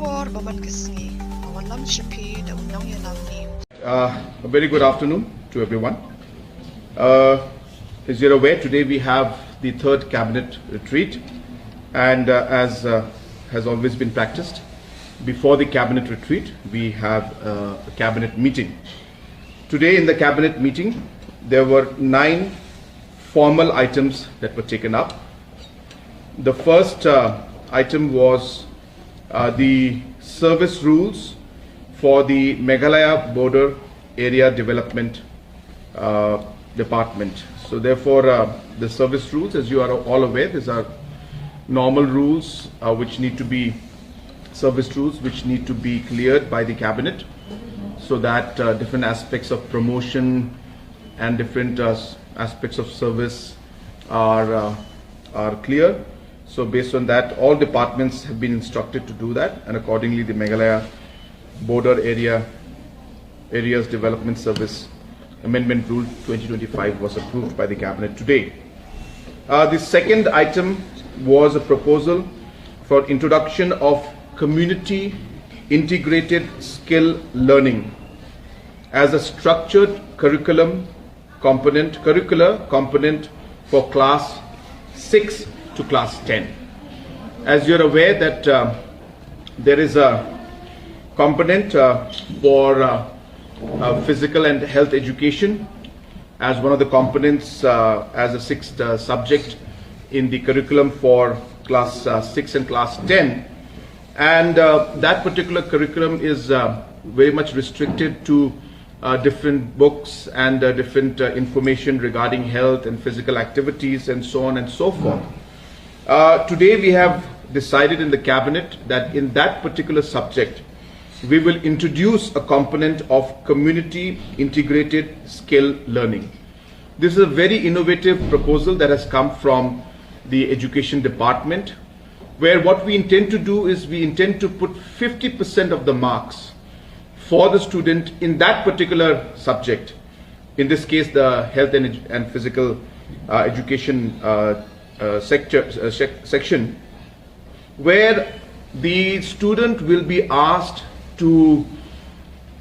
A very good afternoon to everyone. As you're aware, today we have the third cabinet retreat, and as has always been practiced, before the cabinet retreat we have a cabinet meeting. Today in the cabinet meeting there were 9 formal items that were taken up. The first item was the service rules for the Meghalaya Border Area Development Department. So therefore the service rules, as you are all aware, these are normal rules which need to be service rules which need to be cleared by the cabinet, so that different aspects of promotion and different aspects of service are clear. So based on that, all departments have been instructed to do that, and accordingly the Meghalaya Border Areas Development Service Amendment Rule 2025 was approved by the cabinet today. The second item was a proposal for introduction of community integrated skill learning as a structured curricular component for class 6 to class 10. As you're aware that there is a component for physical and health education as one of the components as a 6th subject in the curriculum for class 6 and class 10, and that particular curriculum is very much restricted to different books and different information regarding health and physical activities and so on and so forth. Today we have decided in the cabinet that in that particular subject we will introduce a component of community integrated skill learning. This is a very innovative proposal that has come from the education department, where what we intend to do is we intend to put 50% of the marks for the student in that particular subject, in this case the health and physical education section, where the student will be asked to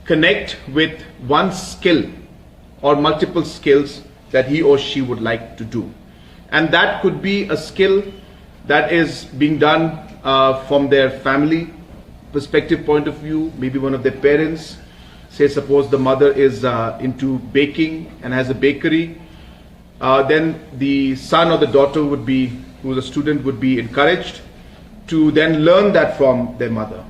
connect with one skill or multiple skills that he or she would like to do. And that could be a skill that is being done from their family perspective point of view, maybe one of their parents. Say suppose the mother is into baking and has a bakery, then the son or the daughter would be, who is a student, would be encouraged to then learn that from their mother.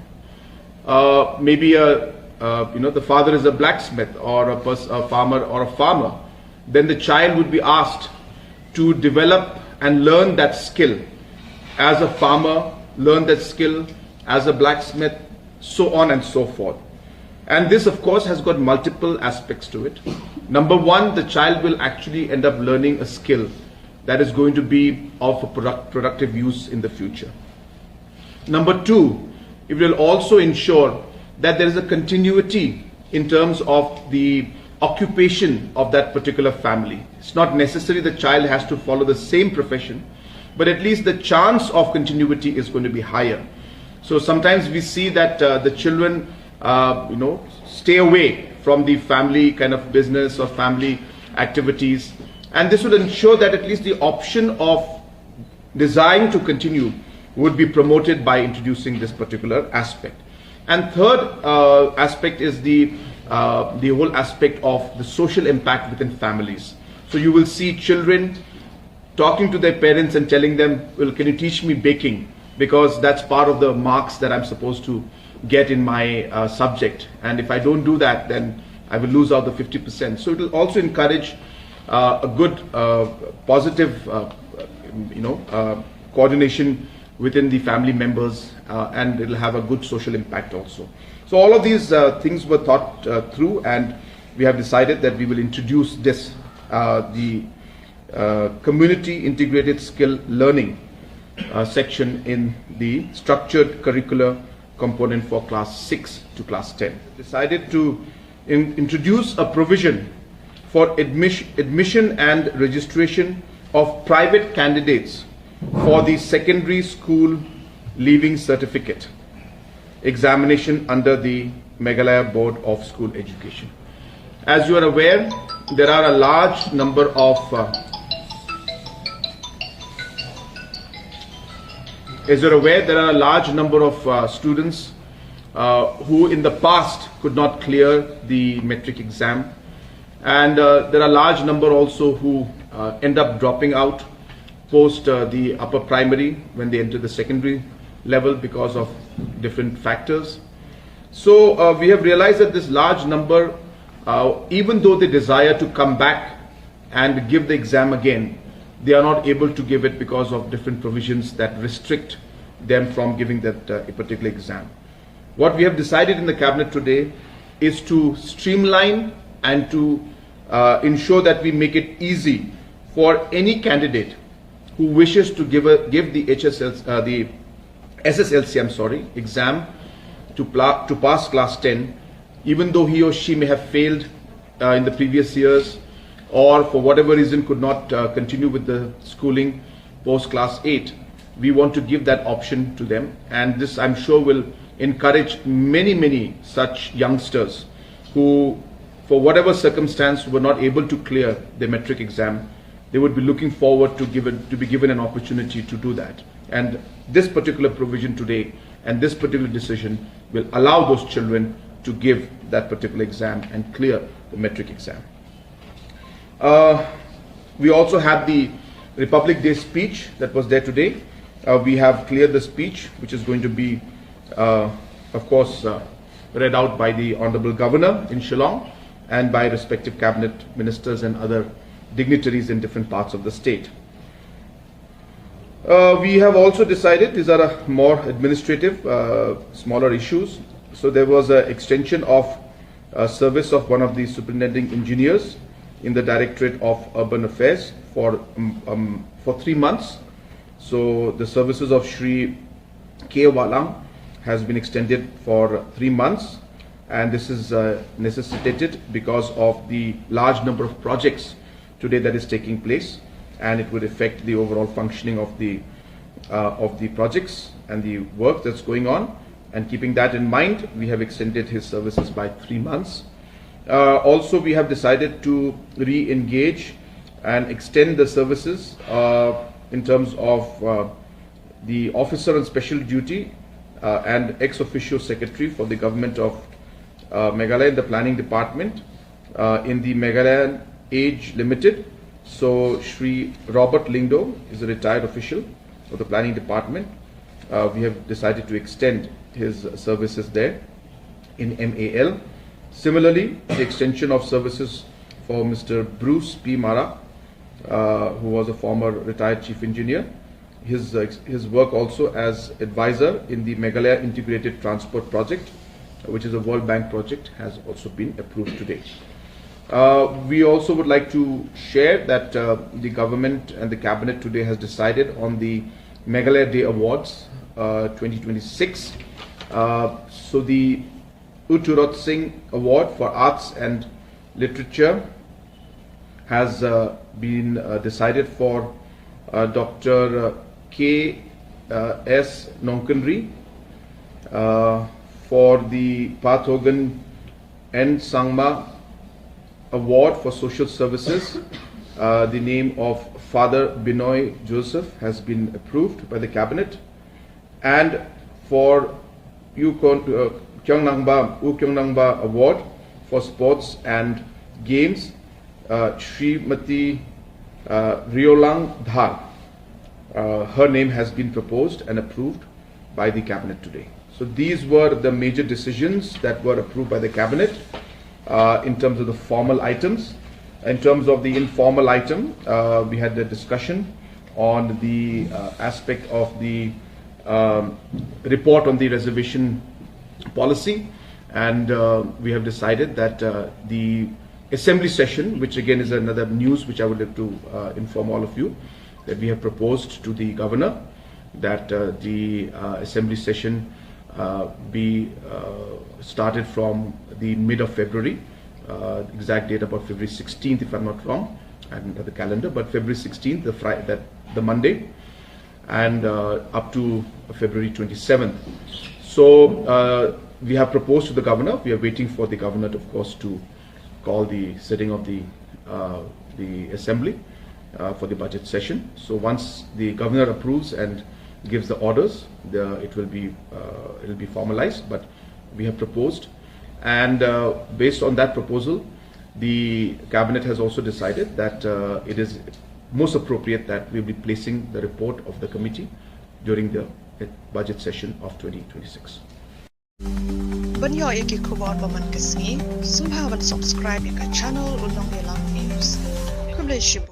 Maybe the father is a blacksmith or a farmer, then the child would be asked to develop and learn that skill as a farmer, learn that skill as a blacksmith, so on and so forth. And this of course has got multiple aspects to it. Number one, the child will actually end up learning a skill that is going to be of a productive use in the future. Number two, it will also ensure that there is a continuity in terms of the occupation of that particular family. It's not necessary the child has to follow the same profession, but at least the chance of continuity is going to be higher. So sometimes we see that the children stay away from the family kind of business or family activities, and this will ensure that at least the option of desiring to continue would be promoted by introducing this particular aspect. And third aspect is the whole aspect of the social impact within families. So you will see children talking to their parents and telling them, well, can you teach me baking, because that's part of the marks that I'm supposed to get in my subject, and if I don't do that then I will lose out the 50%. So it will also encourage a good positive coordination within the family members, and it will have a good social impact also. So all of these things were thought through, and we have decided that we will introduce this, the community integrated skill learning section in the structured curricular component for class 6 to class 10. Decided to introduce a provision for admission and registration of private candidates for the secondary school leaving certificate. examination under the Meghalaya Board of School Education. As you are aware, there are a large number of students who in the past could not clear the metric exam, and there are a large number also who end up dropping out post the upper primary when they enter the secondary level because of different factors. So we have realized that this large number, even though they desire to come back and give the exam again, they are not able to give it because of different provisions that restrict them from giving that a particular exam. What we have decided in the cabinet today is to streamline and to ensure that we make it easy for any candidate who wishes to give the SSLC exam to pass class 10, even though he or she may have failed in the previous years, or for whatever reason could not continue with the schooling post class 8. We want to give that option to them, and this, I'm sure, will encourage many such youngsters who, for whatever circumstance, were not able to clear the metric exam. They would be looking forward to be given an opportunity to do that. And this particular provision today and this particular decision will allow those children to give that particular exam and clear the metric exam. We also had the Republic Day speech that was there today. We have cleared the speech, which is going to be, of course, read out by the Honorable Governor in Shillong and by respective cabinet ministers and other dignitaries in different parts of the state. We have also decided, these are more administrative, smaller issues. So there was an extension of service of one of the superintending engineers in the Directorate of Urban Affairs for 3 months. So the services of Shri K. Walang has been extended for 3 months, and this is necessitated because of the large number of projects today that is taking place, and it would affect the overall functioning of the projects and the work that's going on. And keeping that in mind, we have extended his services by 3 months. Also, we have decided to re-engage and extend the services in terms of the officer on special duty and ex-officio secretary for the government of Meghalaya in the planning department in the Meghalaya Age Limited. So Shri Robert Lingdo is a retired official of the planning department. We have decided to extend his services there in MAL. Similarly, the extension of services for Mr. Bruce P. Mara, who was a former retired chief engineer. His work also as advisor in the Meghalaya Integrated Transport Project, which is a World Bank project, has also been approved today. We also would like to share that the government and the cabinet today has decided on the Meghalaya Day Awards 2026. So the Utturot Singh Award for Arts and Literature has been decided for Dr. K. S. Nonkanri, for the Pathogan N. Sangma Award for Social Services. The name of Father Binoy Joseph has been approved by the cabinet, and for U Kyongnangba Award for Sports and Games, Srimati Riolang Dhar. Her name has been proposed and approved by the cabinet today. So these were the major decisions that were approved by the cabinet in terms of the formal items. In terms of the informal item, we had a discussion on the aspect of the report on the reservation policy, and we have decided that the assembly session, which again is another news which I would like to inform all of you, that we have proposed to the governor that the assembly session be started from the mid of February, exact date about February 16th if I'm not wrong, I haven't got the calendar, but February 16th, the Monday, and up to February 27th. So we have proposed to the governor. We are waiting for the governor, of course, to call the sitting of the assembly for the budget session. So once the governor approves and gives the orders, it will be formalized. But we have proposed, and based on that proposal, the cabinet has also decided that it is most appropriate that we will be placing the report of the committee during the budget session of 2026. Banyo iki kubon baman kasni, sumhawan subscribe ika channel ulong yelang news. Kumle shibu.